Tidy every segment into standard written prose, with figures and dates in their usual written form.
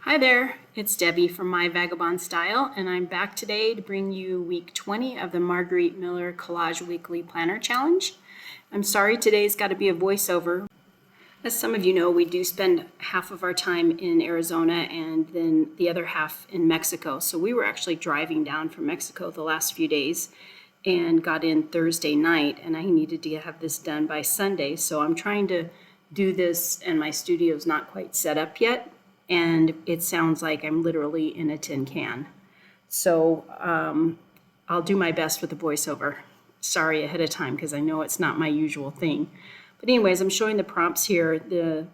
Hi there, it's Debbie from My Vagabond Style, and I'm back today to bring you week 20 of the Margarete Miller Collage Weekly Planner Challenge. I'm sorry today's got to be a voiceover. As some of you know, we do spend half of our time in Arizona and then the other half in Mexico. So we were actually driving down from Mexico the last few days and got in Thursday night, and I needed to have this done by Sunday. So I'm trying to do this, and my studio's not quite set up yet, and it sounds like I'm literally in a tin can. So I'll do my best with the voiceover. Sorry ahead of time because I know it's not my usual thing. But anyways, I'm showing the prompts here. The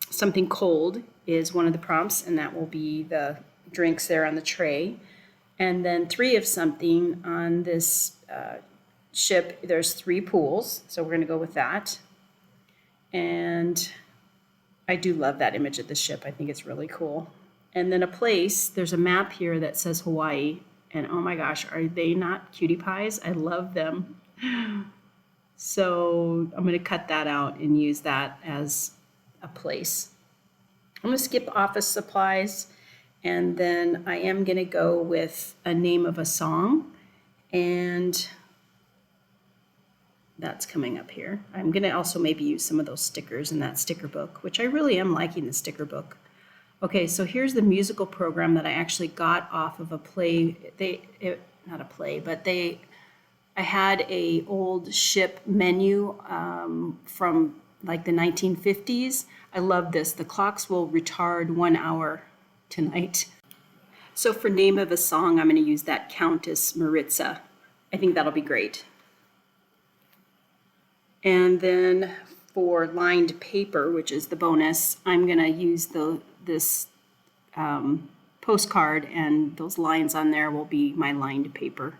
something cold is one of the prompts, and that will be the drinks there on the tray. And then 3 of something on this ship. There's 3 pools, so we're going to go with that. And I do love that image of the ship. I think it's really cool. And then a place, there's a map here that says Hawaii. And oh my gosh, are they not cutie pies? I love them. So I'm going to cut that out and use that as a place. I'm going to skip office supplies. And then I am going to go with a name of a song. And that's coming up here. I'm going to also maybe use some of those stickers in that sticker book, which I really am liking the sticker book. Okay, so here's the musical program that I actually got off of a play. Not a play, but I had a old ship menu from like the 1950s. I love this. The clocks will retard 1 hour tonight. So for name of a song, I'm going to use that Countess Maritza. I think that'll be great. And then for lined paper, which is the bonus, I'm going to use this postcard, and those lines on there will be my lined paper.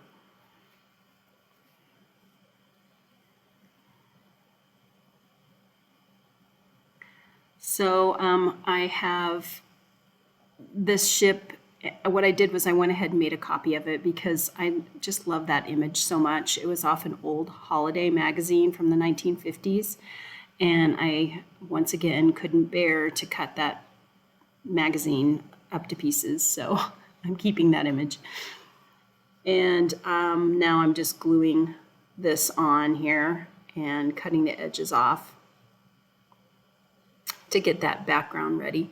So I have this ship. What I did was I went ahead and made a copy of it because I just love that image so much. It was off an old holiday magazine from the 1950s, and I, once again, couldn't bear to cut that magazine up to pieces, so I'm keeping that image. And now I'm just gluing this on here and cutting the edges off to get that background ready.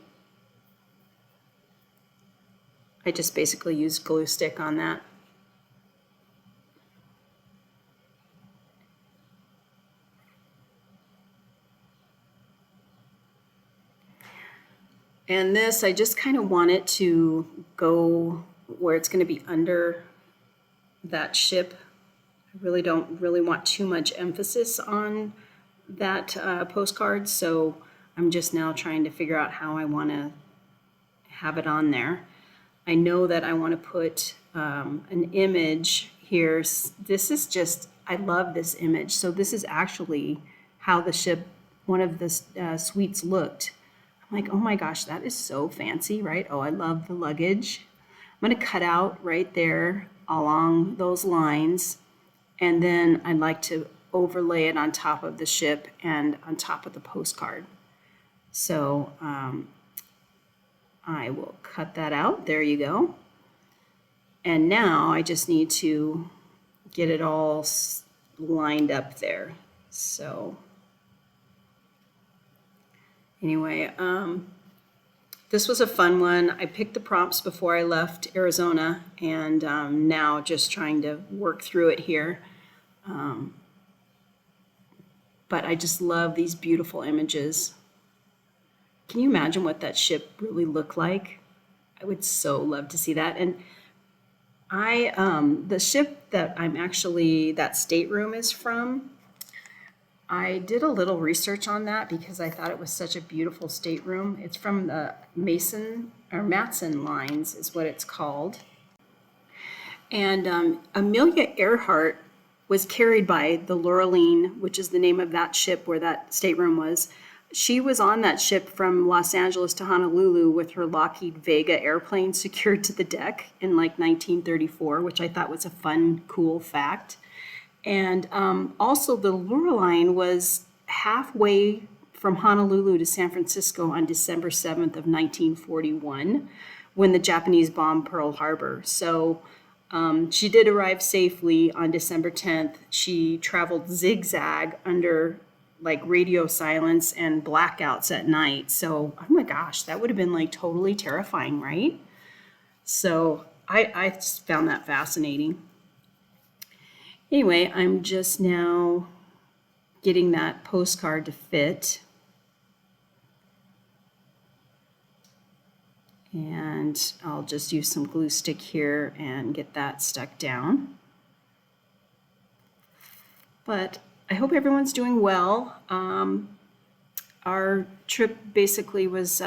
I just basically used glue stick on that. And this, I just kind of want it to go where it's going to be under that ship. I really don't really want too much emphasis on that postcard, so I'm just now trying to figure out how I want to have it on there. I know that I want to put an image here. This is just, I love this image. So this is actually how the ship, one of the suites looked. I'm like, oh my gosh, that is so fancy, right? Oh, I love the luggage. I'm going to cut out right there along those lines. And then I'd like to overlay it on top of the ship and on top of the postcard. So I will cut that out. There you go. And now I just need to get it all lined up there. So anyway, this was a fun one. I picked the prompts before I left Arizona, and now just trying to work through it here. But I just love these beautiful images. Can you imagine what that ship really looked like? I would so love to see that. And the ship that that stateroom is from, I did a little research on that because I thought it was such a beautiful stateroom. It's from the Matson lines is what it's called. And Amelia Earhart was carried by the Laureline, which is the name of that ship where that stateroom was. She was on that ship from Los Angeles to Honolulu with her Lockheed Vega airplane secured to the deck in like 1934, which I thought was a fun, cool fact. And also the Laureline was halfway from Honolulu to San Francisco on December 7th of 1941 when the Japanese bombed Pearl Harbor. So she did arrive safely on December 10th. She traveled zigzag under like radio silence and blackouts at night. So, oh my gosh, that would have been like totally terrifying, right? So I just found that fascinating. Anyway, I'm just now getting that postcard to fit. And I'll just use some glue stick here and get that stuck down. But I hope everyone's doing well. Our trip basically was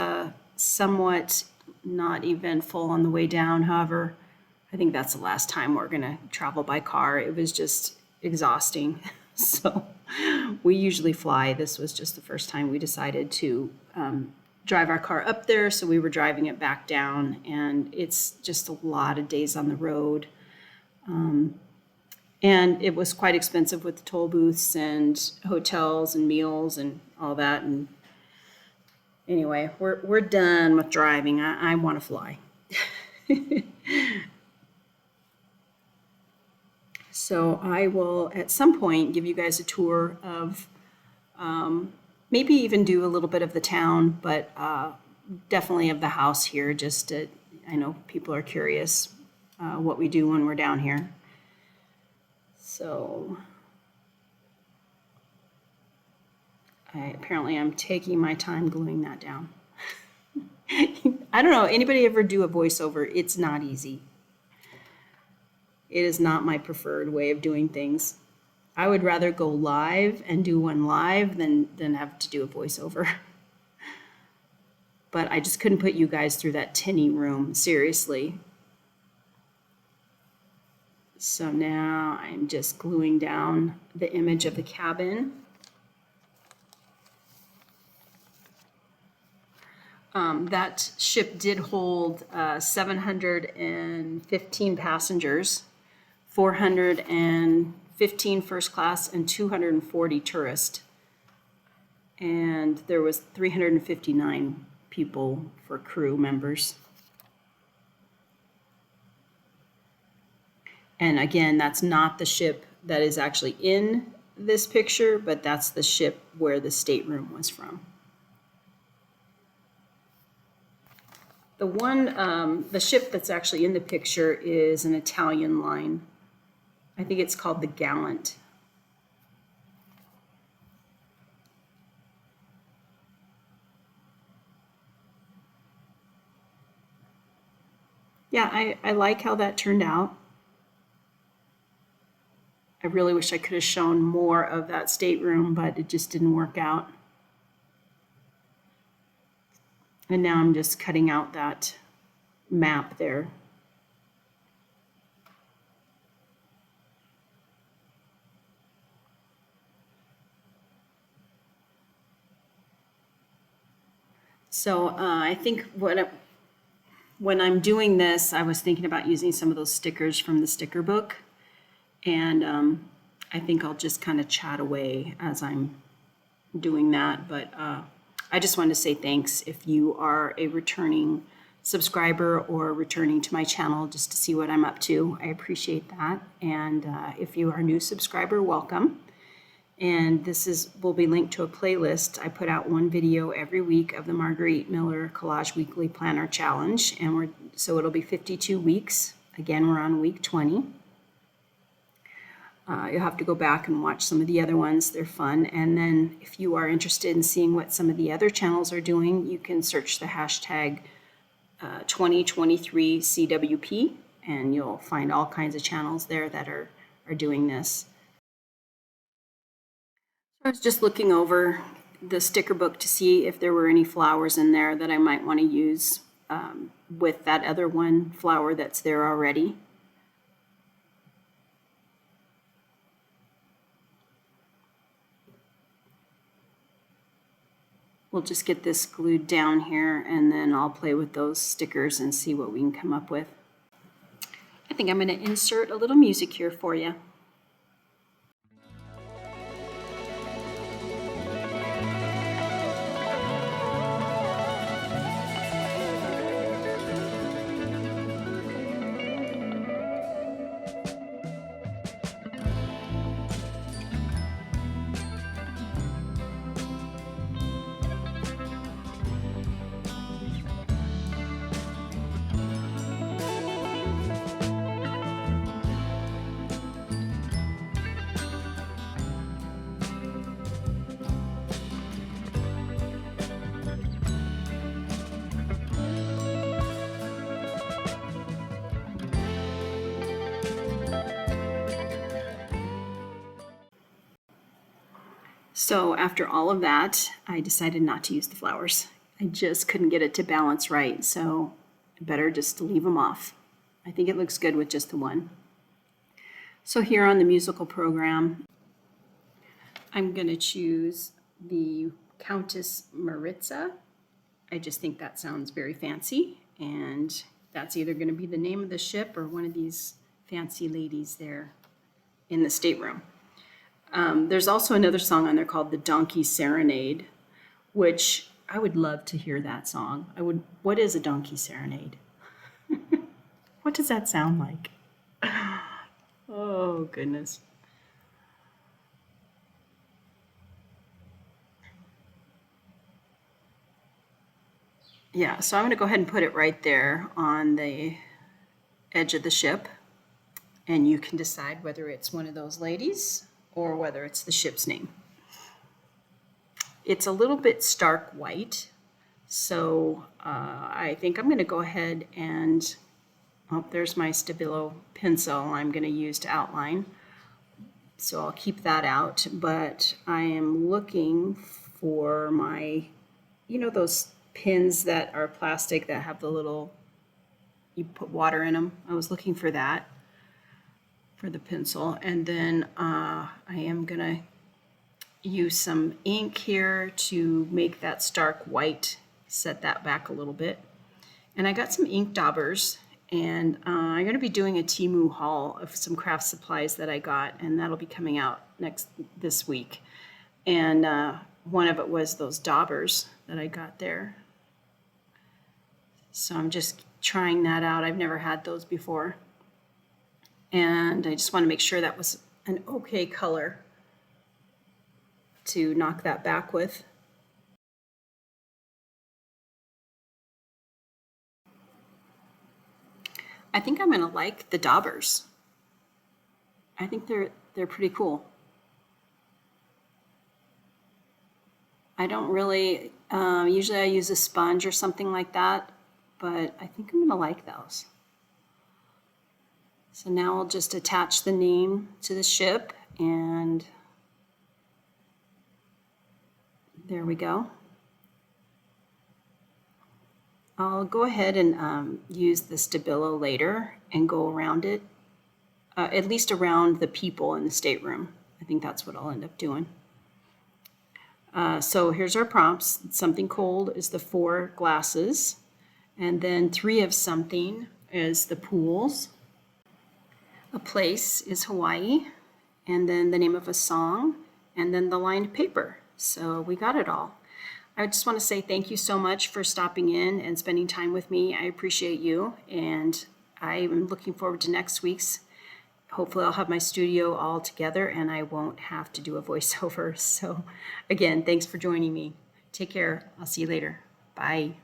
somewhat not eventful on the way down. However, I think that's the last time we're gonna travel by car. It was just exhausting. So we usually fly. This was just the first time we decided to drive our car up there. So we were driving it back down, and it's just a lot of days on the road. And it was quite expensive with the toll booths and hotels and meals and all that. And anyway, we're done with driving. I want to fly. So I will at some point give you guys a tour of maybe even do a little bit of the town, but definitely of the house here. Just to, I know people are curious what we do when we're down here. So apparently I'm taking my time gluing that down. I don't know, anybody ever do a voiceover? It's not easy. It is not my preferred way of doing things. I would rather go live and do one live than have to do a voiceover. But I just couldn't put you guys through that tinny room, seriously. So now I'm just gluing down the image of the cabin. That ship did hold 715 passengers, 415 first class, and 240 tourists. And there was 359 people for crew members. And again, that's not the ship that is actually in this picture, but that's the ship where the stateroom was from. The ship that's actually in the picture is an Italian line. I think it's called the Gallant. Yeah, I like how that turned out. I really wish I could have shown more of that stateroom, but it just didn't work out. And now I'm just cutting out that map there. So I think when I'm doing this, I was thinking about using some of those stickers from the sticker book. And I think I'll just kind of chat away as I'm doing that. But I just wanted to say thanks if you are a returning subscriber or returning to my channel just to see what I'm up to. I appreciate that. And if you are a new subscriber, welcome. And this will be linked to a playlist. I put out one video every week of the Margarete Miller Collage Weekly Planner Challenge. And so it'll be 52 weeks. Again, we're on week 20. You'll have to go back and watch some of the other ones. They're fun. And then if you are interested in seeing what some of the other channels are doing, you can search the hashtag 2023CWP, and you'll find all kinds of channels there that are doing this. I was just looking over the sticker book to see if there were any flowers in there that I might want to use with that other one flower that's there already. We'll just get this glued down here, and then I'll play with those stickers and see what we can come up with. I think I'm going to insert a little music here for you. So after all of that, I decided not to use the flowers. I just couldn't get it to balance right, so better just to leave them off. I think it looks good with just the one. So here on the musical program, I'm going to choose the Countess Maritza. I just think that sounds very fancy, and that's either going to be the name of the ship or one of these fancy ladies there in the stateroom. There's also another song on there called The Donkey Serenade, which I would love to hear that song. What is a donkey serenade? What does that sound like? Oh, goodness. Yeah, so I'm going to go ahead and put it right there on the edge of the ship, and you can decide whether it's one of those ladies or whether it's the ship's name. It's a little bit stark white, so I think I'm going to go ahead and, oh, there's my Stabilo pencil I'm going to use to outline. So I'll keep that out, but I am looking for my, those pins that are plastic that have the little, you put water in them. I was looking for that for the pencil. And then I am going to use some ink here to make that stark white, set that back a little bit. And I got some ink daubers, and I'm going to be doing a Temu haul of some craft supplies that I got, and that'll be coming out this week. And one of it was those daubers that I got there. So I'm just trying that out. I've never had those before. And I just want to make sure that was an okay color to knock that back with. I think I'm going to like the daubers. I think they're pretty cool. I don't really, usually I use a sponge or something like that, but I think I'm going to like those. So now I'll just attach the name to the ship, and there we go. I'll go ahead and use the Stabilo later and go around it, at least around the people in the stateroom. I think that's what I'll end up doing. So here's our prompts. Something cold is the 4 glasses, and then 3 of something is the pools. A place is Hawaii, and then the name of a song, and then the lined paper. So we got it all. I just want to say thank you so much for stopping in and spending time with me. I appreciate you, and I'm looking forward to next week's. Hopefully I'll have my studio all together and I won't have to do a voiceover. So again, thanks for joining me. Take care. I'll see you later. Bye.